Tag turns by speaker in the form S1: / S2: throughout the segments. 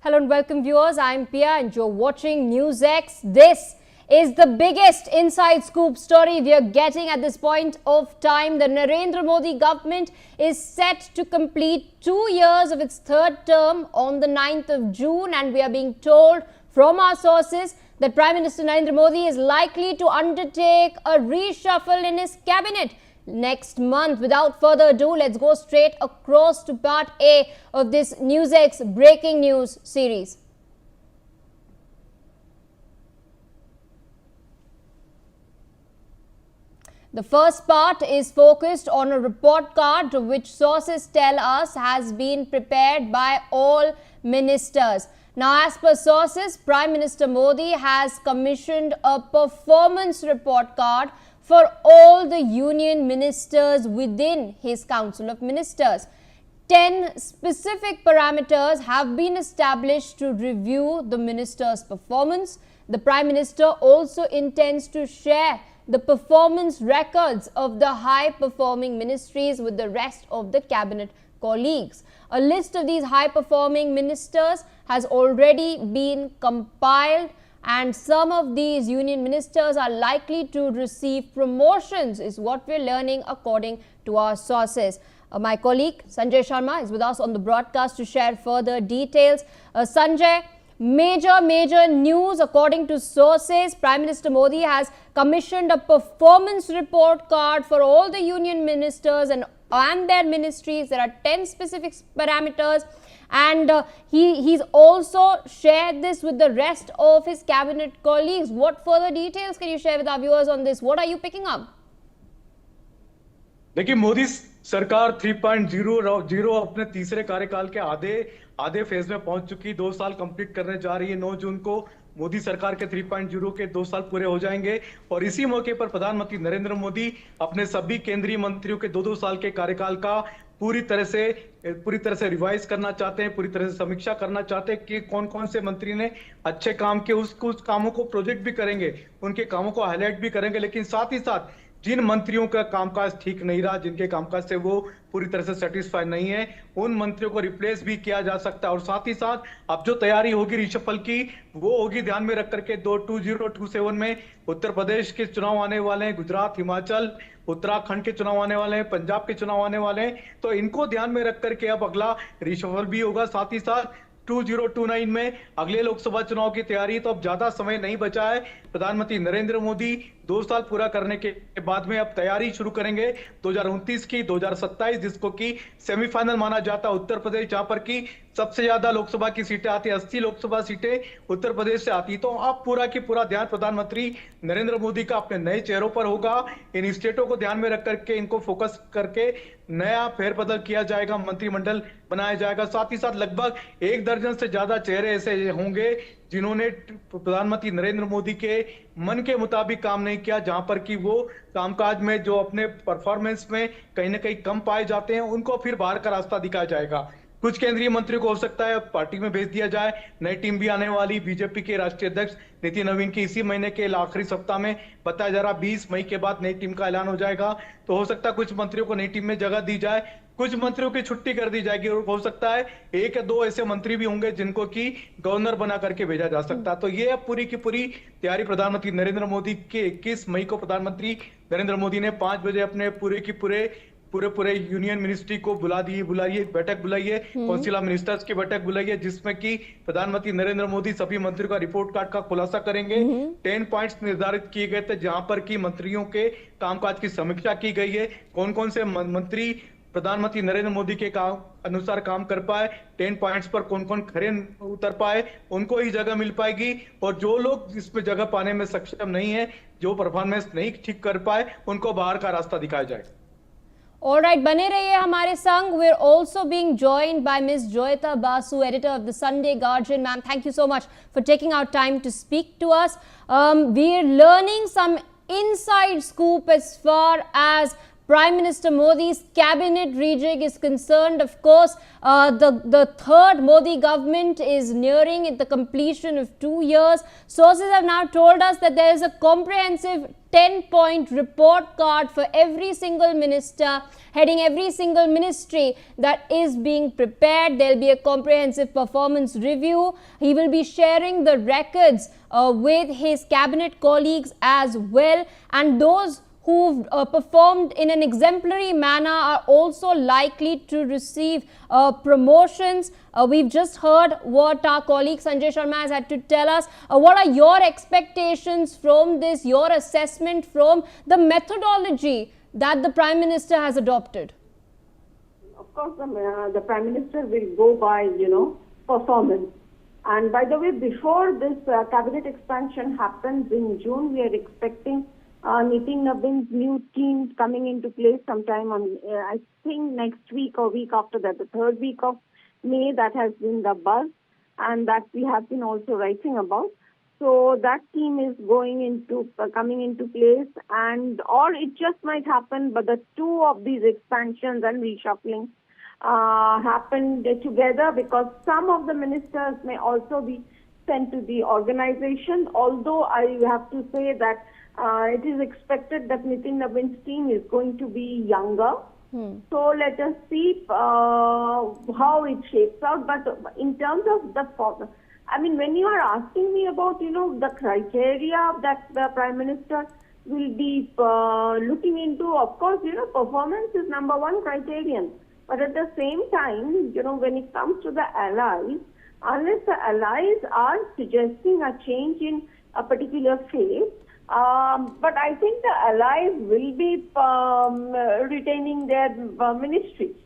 S1: Hello and welcome viewers, I'm Pia and you're watching Newsx. This is the biggest inside scoop story we are getting at this point of time. The Narendra Modi government is set to complete 2 years of its third term on the 9th of June, and we are being told from our sources that Prime Minister Narendra Modi is likely to undertake a reshuffle in his cabinet next month. Without further ado, let's go straight across to part A of this Newsx breaking news series. The first part is focused on a report card which sources tell us has been prepared by all ministers. Now, as per sources, Prime Minister Modi has commissioned a performance report card for all the union ministers within his Council of Ministers. 10 specific parameters have been established to review the ministers' performance. The Prime Minister also intends to share the performance records of the high-performing ministries with the rest of the cabinet colleagues. A list of these high-performing ministers has already been compiled, and some of these union ministers are likely to receive promotions, is what we're learning according to our sources. My colleague Sanjay Sharma is with us on the broadcast to share further details. Sanjay, major news according to sources. Prime Minister Modi has commissioned a performance report card for all the union ministers and their ministries. There are 10 specific parameters, and he's also shared this with the rest of his cabinet colleagues. What further details can you share with our viewers on this? What are you picking up?
S2: देखिए, मोदी सरकार 3.0 अपने तीसरे कार्यकाल के आधे phase में पहुंच चुकी। 2 साल कंप्लीट करने जा रही है। 9 जून को मोदी सरकार के 3.0 के 2 साल पूरे हो जाएंगे, और इसी मौके पर प्रधानमंत्री नरेंद्र मोदी अपने सभी केंद्रीय मंत्रियों के 2-2 साल के कार्यकाल का पूरी तरह से रिवाइज करना चाहते हैं, पूरी तरह से समीक्षा करना चाहते हैं कि कौन कौन से मंत्री ने अच्छे काम किए, उस कामों को प्रोजेक्ट भी करेंगे, उनके कामों को हाईलाइट भी करेंगे। लेकिन साथ ही साथ जिन मंत्रियों का कामकाज ठीक नहीं रहा, जिनके कामकाज से वो पूरी तरह से सेटिस्फाई नहीं है, उन मंत्रियों को रिप्लेस भी किया जा सकता है। और साथ ही साथ अब जो तैयारी होगी रिशफल की, वो होगी ध्यान में रख करके 2027 में उत्तर प्रदेश के चुनाव आने वाले हैं, गुजरात, हिमाचल, उत्तराखंड के चुनाव आने वाले हैं, पंजाब के चुनाव आने वाले हैं। तो इनको ध्यान में रख करके अब अगला रिशफल भी होगा। साथ ही साथ 2029 में अगले लोकसभा चुनाव की तैयारी, तो अब ज्यादा समय नहीं बचा है। प्रधानमंत्री नरेंद्र मोदी 2 साल पूरा करने के बाद में अब तैयारी शुरू करेंगे 2029 की, 2027, जिसको कि सेमीफाइनल माना जाता है। उत्तर प्रदेश, जहां पर की सबसे ज्यादा लोकसभा की सीटें आती है, 80 लोकसभा सीटें उत्तर प्रदेश से आती। तो अब पूरा की पूरा ध्यान प्रधानमंत्री नरेंद्र मोदी का अपने नए चेहरों पर होगा। इन स्टेटों को ध्यान में रख करके इनको फोकस करके नया फेरबदल किया जाएगा, मंत्रिमंडल बनाया जाएगा। साथ ही साथ लगभग 1 दर्जन से ज्यादा चेहरे ऐसे होंगे जिन्होंने प्रधानमंत्री नरेंद्र मोदी के मन के मुताबिक काम नहीं किया, जहां पर कि वो कामकाज में जो अपने परफॉर्मेंस में कहीं ना कहीं कम पाए जाते हैं, उनको फिर बाहर का रास्ता दिखाया जाएगा। कुछ केंद्रीय मंत्रियों को हो सकता है पार्टी में भेज दिया जाए। नई टीम भी आने वाली। बीजेपी के राष्ट्रीय अध्यक्ष नितिन नबीन की इसी महीने के आखिरी सप्ताह में बताया जा रहा, 20 मई के बाद नई टीम का ऐलान हो जाएगा। तो हो सकता है कुछ मंत्रियों को नई टीम में जगह दी जाए, कुछ मंत्रियों की छुट्टी कर दी जाएगी, और हो सकता है 1 या 2 ऐसे मंत्री भी होंगे जिनको कि गवर्नर बना करके भेजा जा सकता है। तो ये अब पूरी की पूरी तैयारी प्रधानमंत्री नरेंद्र मोदी के 21 मई को प्रधानमंत्री नरेंद्र मोदी ने 5 बजे अपने पूरे यूनियन मिनिस्ट्री को बुलाइए, बैठक बुलाइए, काउंसिल ऑफ मिनिस्टर्स की बैठक बुलाइए, जिसमें कि प्रधानमंत्री नरेंद्र मोदी सभी मंत्रियों का रिपोर्ट कार्ड का खुलासा करेंगे। 10 पॉइंट्स निर्धारित किए गए थे, जहां पर कि मंत्रियों के कामकाज की समीक्षा की गई है। कौन कौन से मंत्री प्रधानमंत्री नरेंद्र मोदी के अनुसार काम कर पाए, 10 पॉइंट्स पर कौन कौन खरे उतर पाए, उनको ही जगह मिल पाएगी। और जो लोग इसमें जगह पाने में सक्षम नहीं है, जो परफॉर्मेंस नहीं ठीक कर पाए, उनको बाहर का रास्ता दिखाया जाएगा।
S1: All right, बने रहिए हमारे संग. We're also being joined by Ms. Joyita Basu, editor of the Sunday Guardian. Ma'am, thank you so much for taking our time to speak to us. We're learning some inside scoop as far as Prime Minister Modi's cabinet rejig is concerned. Of course, the third Modi government is nearing the completion of 2 years. Sources have now told us that there is a comprehensive 10-point report card for every single minister, heading every single ministry that is being prepared. There will be a comprehensive performance review. He will be sharing the records with his cabinet colleagues as well, and those who've performed in an exemplary manner are also likely to receive promotions. We've just heard what our colleague Sanjay Sharma has had to tell us. What are your expectations from this, your assessment from the methodology that the Prime Minister has adopted?
S3: Of course, the Prime Minister will go by, performance. And by the way, before this cabinet expansion happens in June, we are expecting Nitin Nabin's new team coming into place sometime on, I think, next week or week after that, the third week of May. That has been the buzz, and that we have been also writing about. So that team is coming into place, and or it just might happen, but the two of these expansions and reshuffling happened together, because some of the ministers may also be sent to the organization. Although I have to say that it is expected that Nitin Nabin's team is going to be younger. So let us see how it shapes out. But in terms of the, when you are asking me about, the criteria that the Prime Minister will be looking into, of course, performance is number one criterion. But at the same time, when it comes to the allies, unless the allies are suggesting a change in a particular phase, but I think the allies will be retaining their ministries.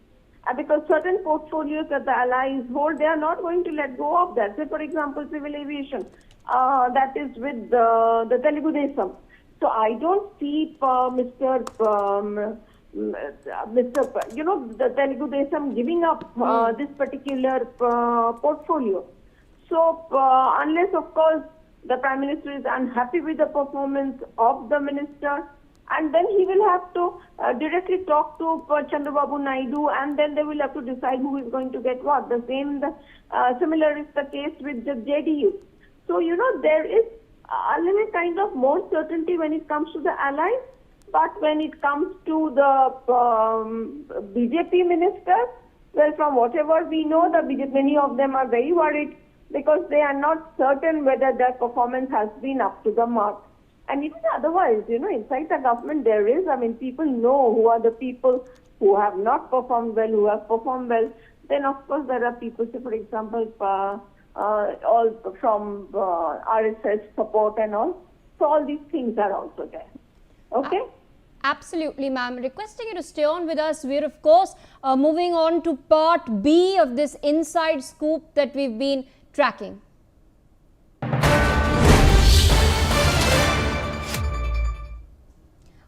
S3: Because certain portfolios that the allies hold, they are not going to let go of that. Say, for example, civil aviation, that is with the Telugu Desam. So I don't see the Telugu Desam giving up this particular portfolio. So unless, of course, the Prime Minister is unhappy with the performance of the minister, and then he will have to directly talk to Chandrababu Naidu, and then they will have to decide who is going to get what. Similar is the case with the JDU. So, there is a little kind of more certainty when it comes to the allies, but when it comes to the BJP ministers, well, from whatever we know, many of them are very worried, because they are not certain whether their performance has been up to the mark. And even otherwise, inside the government there is, people know who are the people who have not performed well, who have performed well. Then, of course, there are people, say, for example, all from RSS support and all. So all these things are also there. Okay?
S1: Absolutely, ma'am. Requesting you to stay on with us. We're, of course, moving on to part B of this inside scoop that we've been tracking.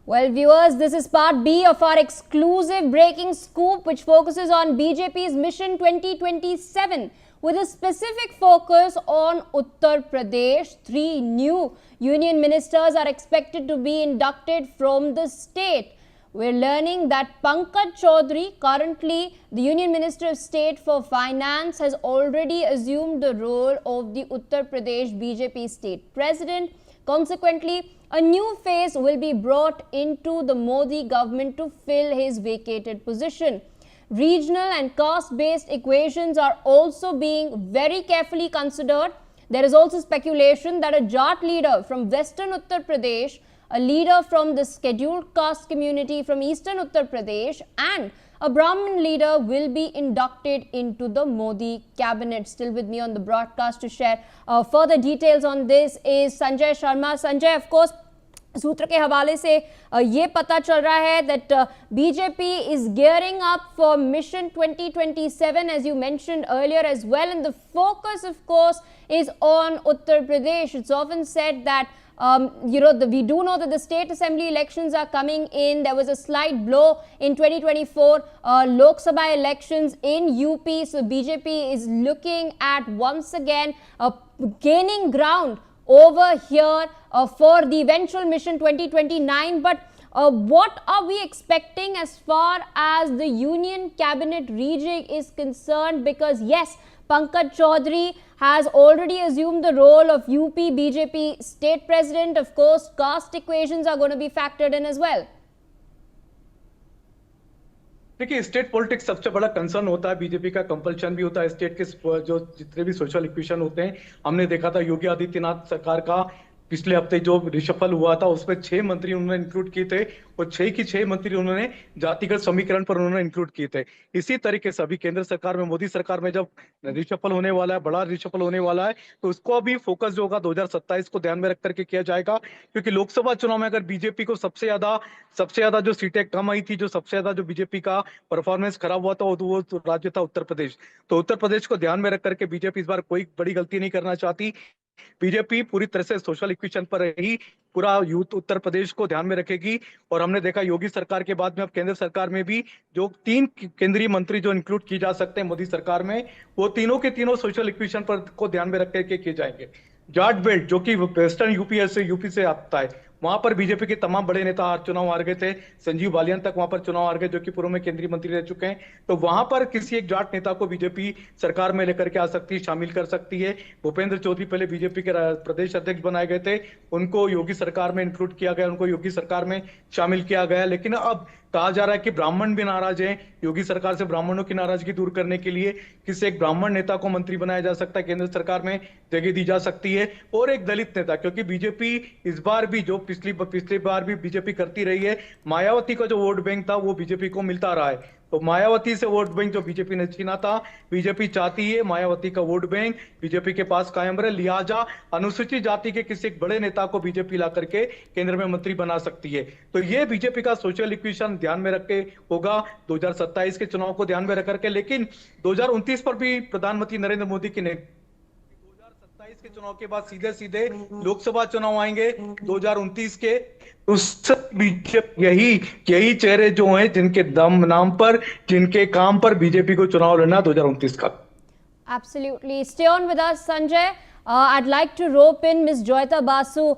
S1: Well, viewers, this is part B of our exclusive breaking scoop, which focuses on BJP's Mission 2027 with a specific focus on Uttar Pradesh. 3 new union ministers are expected to be inducted from the state. We're learning that Pankaj Chaudhary, currently the Union Minister of State for Finance, has already assumed the role of the Uttar Pradesh BJP state president. Consequently, a new face will be brought into the Modi government to fill his vacated position. Regional and caste-based equations are also being very carefully considered. There is also speculation that a Jat leader from Western Uttar Pradesh, a leader from the scheduled caste community from Eastern Uttar Pradesh, and a Brahmin leader will be inducted into the Modi cabinet. Still with me on the broadcast to share further details on this is Sanjay Sharma. Sanjay, of course, सूत्र के हवाले से ये पता चल रहा है that BJP is gearing up for Mission 2027, as you mentioned earlier as well, and the focus, of course, is on Uttar Pradesh. It's often said that we do know that the state assembly elections are coming in. There was a slight blow in 2024 Lok Sabha elections in UP. So BJP is looking at once again gaining ground over here for the eventual Mission 2029. But What are we expecting as far as the union cabinet rejig is concerned? Because yes, Pankaj Chaudhary has already assumed the role of UP BJP state president. Of course, caste equations are going to be factored in as well.
S2: देखिए, state politics सबसे बड़ा concern होता है, BJP का compulsion भी होता है state के जो जितने भी सोशल इक्वेशन होते हैं। हमने देखा था योगी आदित्यनाथ सरकार का पिछले हफ्ते जो रिशफल हुआ था उसमें 6 मंत्री उन्होंने इंक्लूड किए थे और 6 की 6 मंत्री उन्होंने जातिगत समीकरण पर उन्होंने इंक्लूड किए थे। इसी तरीके से अभी केंद्र सरकार में, मोदी सरकार में जब रिशफल होने वाला है, बड़ा रिशफल होने वाला है, तो उसको अभी फोकस जो होगा 2027 को ध्यान में रख करके किया जाएगा। क्योंकि लोकसभा चुनाव में अगर बीजेपी को सबसे ज्यादा जो सीटें कम आई थी, जो सबसे ज्यादा जो बीजेपी का परफॉर्मेंस खराब हुआ था, वो राज्य था उत्तर प्रदेश। तो उत्तर प्रदेश को ध्यान में रख करके बीजेपी इस बार कोई बड़ी गलती नहीं करना चाहती। बीजेपी पूरी तरह से सोशल इक्वेशन पर ही पूरा यूथ उत्तर प्रदेश को ध्यान में रखेगी। और हमने देखा योगी सरकार के बाद में अब केंद्र सरकार में भी जो 3 केंद्रीय मंत्री जो इंक्लूड किए जा सकते हैं मोदी सरकार में, वो तीनों के तीनों सोशल इक्वेशन पर को ध्यान में रख करके किए जाएंगे। जाट बेल्ट जो कि वेस्टर्न यूपी से आता है, वहां पर बीजेपी के तमाम बड़े नेता चुनाव हार गए थे। संजीव बालियान तक वहां पर चुनाव हार गए, जो कि पूर्व में केंद्रीय मंत्री रह चुके हैं। तो वहां पर किसी एक जाट नेता को बीजेपी सरकार में लेकर के आ सकती है, शामिल कर सकती है। भूपेंद्र चौधरी पहले बीजेपी के प्रदेश अध्यक्ष बनाए गए थे, उनको योगी सरकार में इंक्लूड किया गया, उनको योगी सरकार में शामिल किया गया। लेकिन अब कहा जा रहा है कि ब्राह्मण भी नाराज हैं, योगी सरकार से ब्राह्मणों की नाराजगी दूर करने के लिए किसी एक ब्राह्मण नेता को मंत्री बनाया जा सकता है, केंद्र सरकार में जगह दी जा सकती है। और एक दलित नेता, क्योंकि बीजेपी इस बार भी जो पिछली बार भी बीजेपी करती रही है, मायावती का जो वोट बैंक था वो बीजेपी को मिलता रहा है। तो मायावती से वोट बैंक जो बीजेपी ने छीना था, बीजेपी चाहती है मायावती का वोट बैंक बीजेपी के पास कायम रहे। लिहाजा अनुसूचित जाति के किसी एक बड़े नेता को बीजेपी ला करके केंद्र में मंत्री बना सकती है। तो ये बीजेपी का सोशल इक्वेशन ध्यान में रख के होगा 2027 के चुनाव को ध्यान में रख करके। लेकिन 2029 पर भी प्रधानमंत्री नरेंद्र मोदी की 2027 के चुनाव के बाद सीधे सीधे लोकसभा चुनाव आएंगे 2029 के। उस यही चेहरे जो हैं जिनके दम नाम पर, जिनके काम पर बीजेपी को चुनाव लड़ना 2029 का।
S1: Absolutely. Stay on with us, Sanjay. I'd like to rope in Ms. Joyita Basu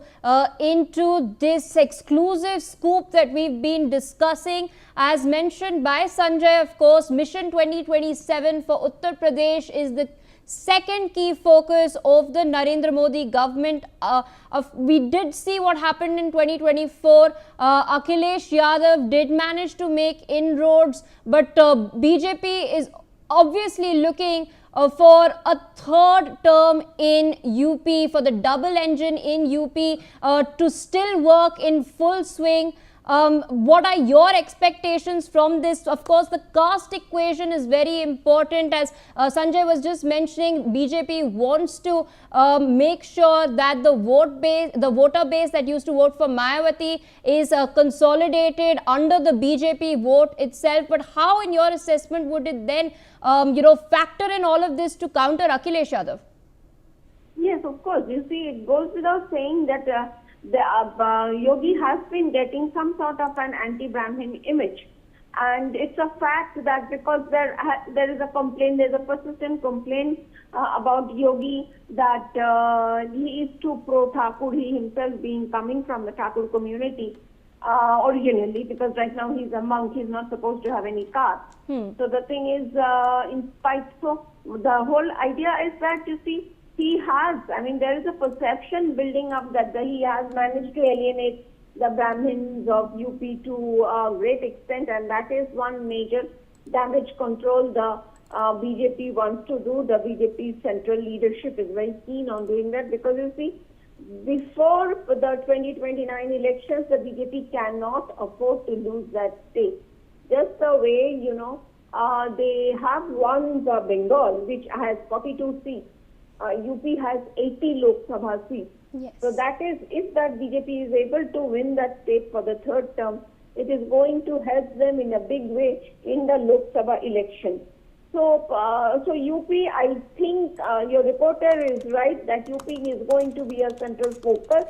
S1: into this exclusive scoop that we've been discussing. As mentioned by Sanjay, of course, Mission 2027 for Uttar Pradesh is the second key focus of the Narendra Modi government. We did see what happened in 2024. Akhilesh Yadav did manage to make inroads, but BJP is obviously looking for a third term in UP, for the double engine in UP to still work in full swing. What are your expectations from this? Of course, the caste equation is very important. As Sanjay was just mentioning, BJP wants to make sure that the voter base that used to vote for Mayawati is consolidated under the BJP vote itself. But how, in your assessment, would it then, factor in all of this to counter Akhilesh Yadav?
S3: Yes, of course. You see, it goes without saying that Yogi has been getting some sort of an anti-Brahmin image. And it's a fact that because there is a complaint, there's a persistent complaint about Yogi that he is too pro-Thakur, he himself being coming from the Thakur community originally, because right now he's a monk, he's not supposed to have any caste. So the thing is, in spite, so the whole idea is that, you see, he has, there is a perception building up that he has managed to alienate the Brahmins of UP to a great extent, and that is one major damage control the BJP wants to do. The BJP central leadership is very keen on doing that, because you see, before the 2029 elections, the BJP cannot afford to lose that state. Just the way, they have won the Bengal, which has 42 seats. UP has 80 Lok Sabha seats.
S1: Yes.
S3: So that is, if that BJP is able to win that state for the third term, it is going to help them in a big way in the Lok Sabha election. So UP, I think your reporter is right that UP is going to be a central focus.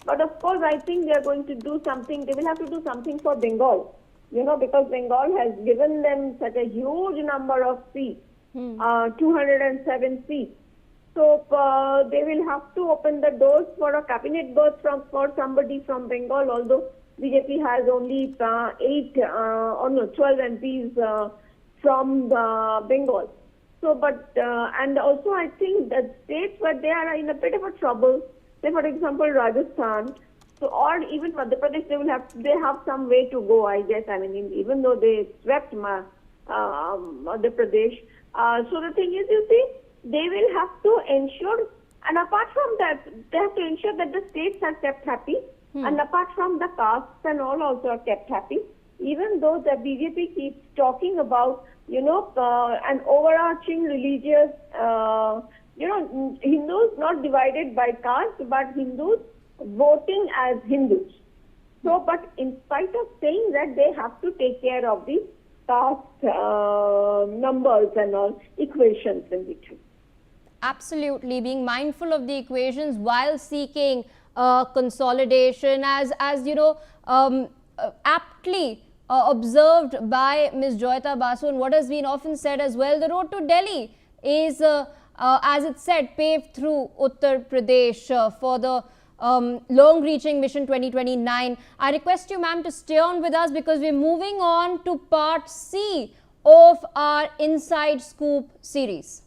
S3: But of course, I think they are going to do something. They will have to do something for Bengal, because Bengal has given them such a huge number of seats, 207 seats. So they will have to open the doors for a cabinet berth for somebody from Bengal, although BJP has only 12 MPs from Bengal. So, but and also I think that states where they are in a bit of a trouble, say for example Rajasthan, so or even Madhya Pradesh, they have some way to go, I guess. I mean, even though they swept Madhya Pradesh, so the thing is, you see, they will have to ensure, and apart from that, they have to ensure that the states are kept happy, and apart from the castes and all also are kept happy. Even though the BJP keeps talking about, an overarching religious, Hindus not divided by caste, but Hindus voting as Hindus. So, but in spite of saying that, they have to take care of the caste numbers and all equations in between.
S1: Absolutely, being mindful of the equations while seeking consolidation, as aptly observed by Ms. Joyita Basu, and what has been often said as well, the road to Delhi is, as it said, paved through Uttar Pradesh for the long-reaching Mission 2029. I request you, ma'am, to stay on with us because we're moving on to part C of our Inside Scoop series.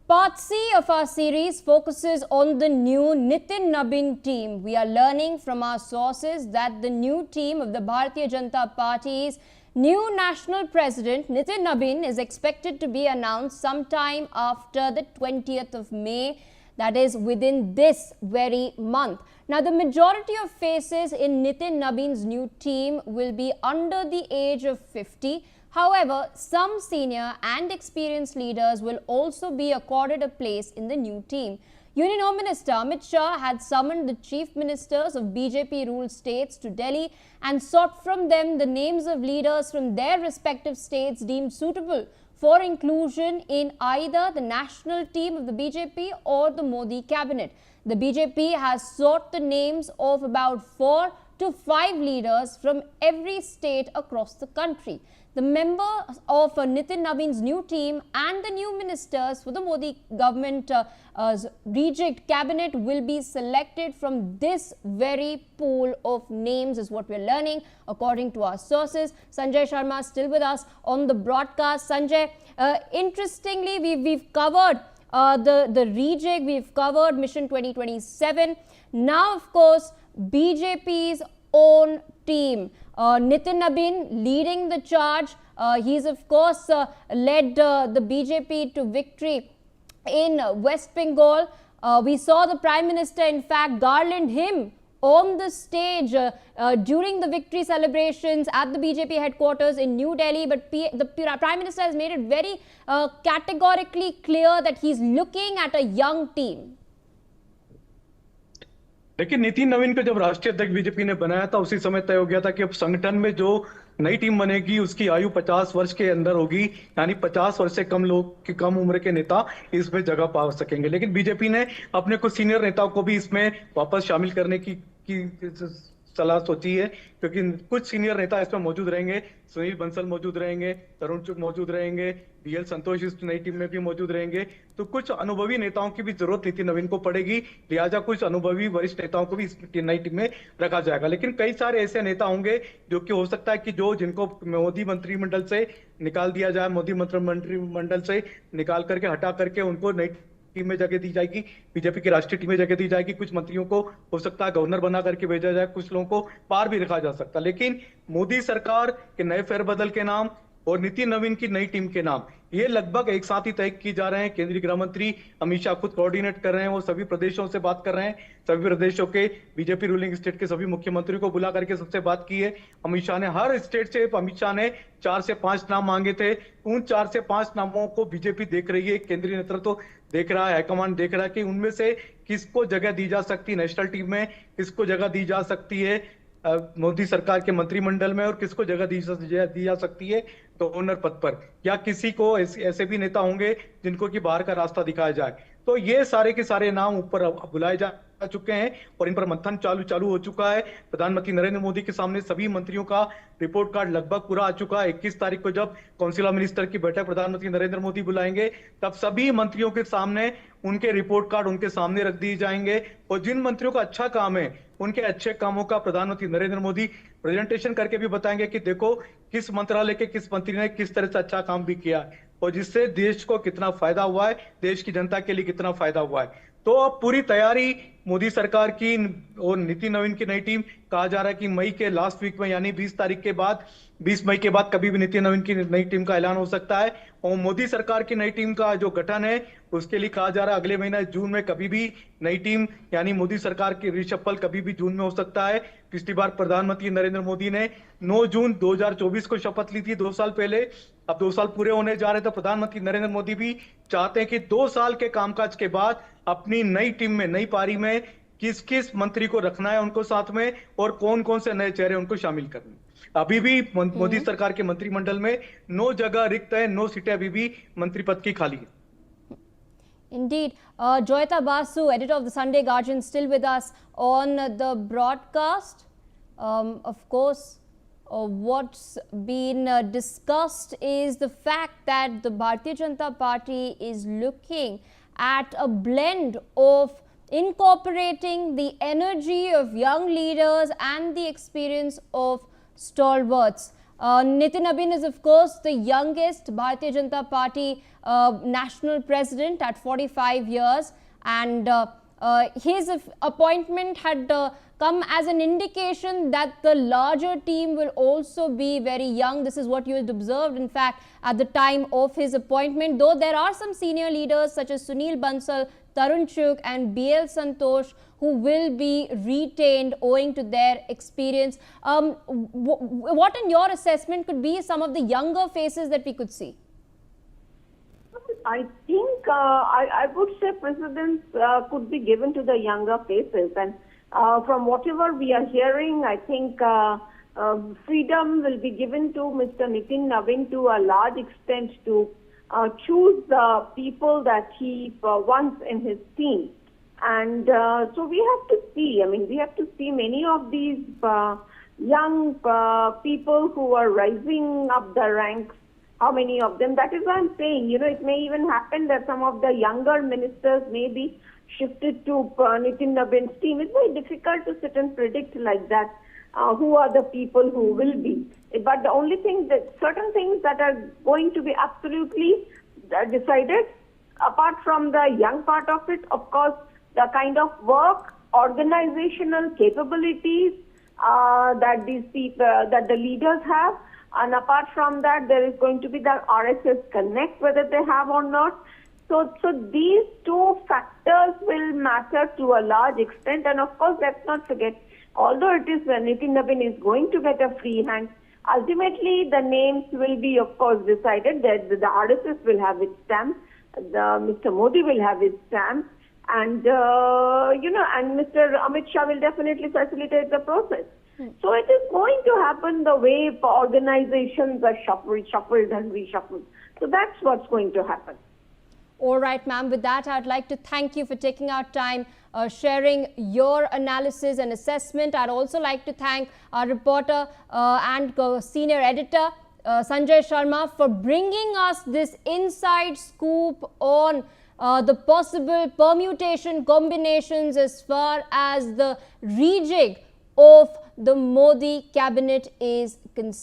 S1: Part C of our series focuses on the new Nitin Nabin team. We are learning from our sources that the new team of the Bharatiya Janata Party's new national president, Nitin Nabin, is expected to be announced sometime after the 20th of May, that is within this very month. Now, the majority of faces in Nitin Nabin's new team will be under the age of 50. However, some senior and experienced leaders will also be accorded a place in the new team. Union Home Minister Amit Shah had summoned the chief ministers of BJP-ruled states to Delhi and sought from them the names of leaders from their respective states deemed suitable for inclusion in either the national team of the BJP or the Modi cabinet. The BJP has sought the names of about 4 to 5 leaders from every state across the country. The members of Nitin Nabin's new team and the new ministers for the Modi government rejigged cabinet will be selected from this very pool of names, is what we're learning according to our sources. Sanjay Sharma is still with us on the broadcast. Sanjay, interestingly, we've covered the rejig, we've covered Mission 2027. Now, of course, BJP's own team. Nitin Nabin leading the charge. He's of course led the BJP to victory in West Bengal. We saw the Prime Minister in fact garland him on the stage during the victory celebrations at the BJP headquarters in New Delhi. But the Prime Minister has made it very categorically clear that he's looking at a young team.
S2: लेकिन नितिन नवीन को जब राष्ट्रीय अध्यक्ष BJP ने बनाया था उसी समय तय हो गया था कि अब संगठन में जो नई टीम बनेगी उसकी आयु 50 वर्ष के अंदर होगी, यानी 50 वर्ष से कम लोग की कम उम्र के नेता इसमें जगह पा सकेंगे। लेकिन बीजेपी ने अपने कुछ सीनियर नेताओं को भी इसमें वापस शामिल करने की सलाह सोची है, क्योंकि कुछ सीनियर नेता इसमें मौजूद रहेंगे। सुनील बंसल मौजूद रहेंगे, तरुण चुग मौजूद रहेंगे, बीएल संतोष इस नई टीम में भी मौजूद रहेंगे। तो कुछ अनुभवी नेताओं की भी जरूरत नितिन नवीन को पड़ेगी, लिहाजा कुछ अनुभवी वरिष्ठ नेताओं को भी इस नई टीम में रखा जाएगा। लेकिन कई सारे ऐसे नेता होंगे जो कि हो सकता है कि जिनको मोदी मंत्रिमंडल से निकाल दिया जाए, मोदी मंत्रिमंडल से निकाल करके हटा करके उनको नई टीम में जगह दी जाएगी, बीजेपी की राष्ट्रीय टीम में जगह दी जाएगी। कुछ मंत्रियों को हो सकता है गवर्नर बना करके भेजा जाए, कुछ लोगों को पार भी रखा जा सकता। लेकिन मोदी सरकार के नए फेरबदल के नाम और नितिन नवीन की नई टीम के नाम ये लगभग एक साथ ही तय किए जा रहे हैं। केंद्रीय गृह मंत्री अमित शाह खुद कोऑर्डिनेट कर रहे हैं, वो सभी प्रदेशों से बात कर रहे हैं, सभी प्रदेशों के बीजेपी रूलिंग स्टेट के सभी मुख्यमंत्रियों को बुला करके सबसे बात की है। अमित शाह ने हर स्टेट से 4 से 5 नाम मांगे थे। उन 4 से 5 नामों को बीजेपी देख रही है, केंद्रीय नेतृत्व तो देख रहा है, हाईकमांड देख रहा है कि उनमें से किसको जगह दी जा सकती है नेशनल टीम में, किसको जगह दी जा सकती है मोदी सरकार के मंत्रिमंडल में, और किसको जगह दी जा सकती है गवर्नर पद पर, या किसी को ऐसे भी नेता होंगे जिनको कि बाहर का रास्ता दिखाया जाए। तो ये सारे के सारे नाम ऊपर अब बुलाए जा चुके हैं और इन पर मंथन चालू हो चुका है। प्रधानमंत्री नरेंद्र मोदी के सामने सभी मंत्रियों का रिपोर्ट कार्ड लगभग पूरा आ चुका है। 21 तारीख को जब काउंसिल ऑफ मिनिस्टर की बैठक प्रधानमंत्री नरेंद्र मोदी बुलाएंगे, तब सभी मंत्रियों के सामने उनके रिपोर्ट कार्ड उनके सामने रख दिए जाएंगे और जिन मंत्रियों का अच्छा काम है उनके अच्छे कामों का प्रधानमंत्री नरेंद्र मोदी प्रेजेंटेशन करके भी बताएंगे कि देखो किस मंत्रालय के किस मंत्री ने किस तरह से अच्छा काम भी किया है और जिससे देश को कितना फायदा हुआ है, देश की जनता के लिए कितना फायदा हुआ है। तो अब पूरी तैयारी मोदी सरकार की और नितिन नवीन की नई टीम, कहा जा रहा है कि मई के लास्ट वीक में यानी 20 तारीख के बाद, 20 मई के बाद कभी भी नितिन नवीन की नई टीम का ऐलान हो सकता है। और मोदी सरकार की नई टीम का जो गठन है उसके लिए कहा जा रहा है अगले महीने जून में कभी भी नई टीम यानी मोदी सरकार की रिशफल कभी भी जून में हो सकता है। पिछली बार प्रधानमंत्री नरेंद्र मोदी ने 9 जून 2024 को शपथ ली थी, 2 साल पहले। अब 2 साल पूरे होने जा रहे, तो प्रधानमंत्री नरेंद्र मोदी भी चाहते हैं कि 2 साल के कामकाज के बाद अपनी नई टीम में, नई पारी में किस किस मंत्री को रखना है उनको साथ में और कौन कौन से नए चेहरे उनको शामिल करने। अभी भी मोदी सरकार के मंत्रिमंडल में 9 जगह रिक्त है, 9 सीटें अभी भी मंत्री पद की खाली है।
S1: Indeed. Joyita Basu, editor of the Sunday Guardian, still with us on the broadcast. Of course, what's been discussed is the fact that the Bharatiya Janata Party is looking at a blend of incorporating the energy of young leaders and the experience of stalwarts. Nitin Nabin is, of course, the youngest Bharatiya Janata Party national president at 45 years, and his appointment had come as an indication that the larger team will also be very young. This is what you had observed, in fact, at the time of his appointment, though there are some senior leaders such as Sunil Bansal, Tarun Chugh and BL Santosh who will be retained owing to their experience. What in your assessment could be some of the younger faces that we could see?
S3: I think I would say precedence could be given to the younger faces, and from whatever we are hearing, I think freedom will be given to Mr. Nitin Nabin to a large extent to choose the people that he wants in his team. And so we have to see, we have to see many of these young people who are rising up the ranks. How many of them? That is what I'm saying. It may even happen that some of the younger ministers may be shifted to Nitin Nabin's team. It's very difficult to sit and predict like that who are the people who will be. But the only thing that certain things that are going to be absolutely decided, apart from the young part of it, of course, the kind of work, organizational capabilities that these people, that the leaders have. And apart from that, there is going to be the RSS Connect, whether they have or not. So these two factors will matter to a large extent. And of course, let's not forget, although it is Nitin Nabin is going to get a free hand, ultimately the names will be, of course, decided. That the RSS will have its stamp, Mr. Modi will have his stamp, and and Mr. Amit Shah will definitely facilitate the process. So it is going to happen the way organizations are shuffled and reshuffled. So that's what's going to happen.
S1: All right, ma'am. With that, I'd like to thank you for taking our time, sharing your analysis and assessment. I'd also like to thank our reporter and senior editor, Sanjay Sharma, for bringing us this inside scoop on the possible permutation combinations as far as the rejig of the Modi cabinet is concerned.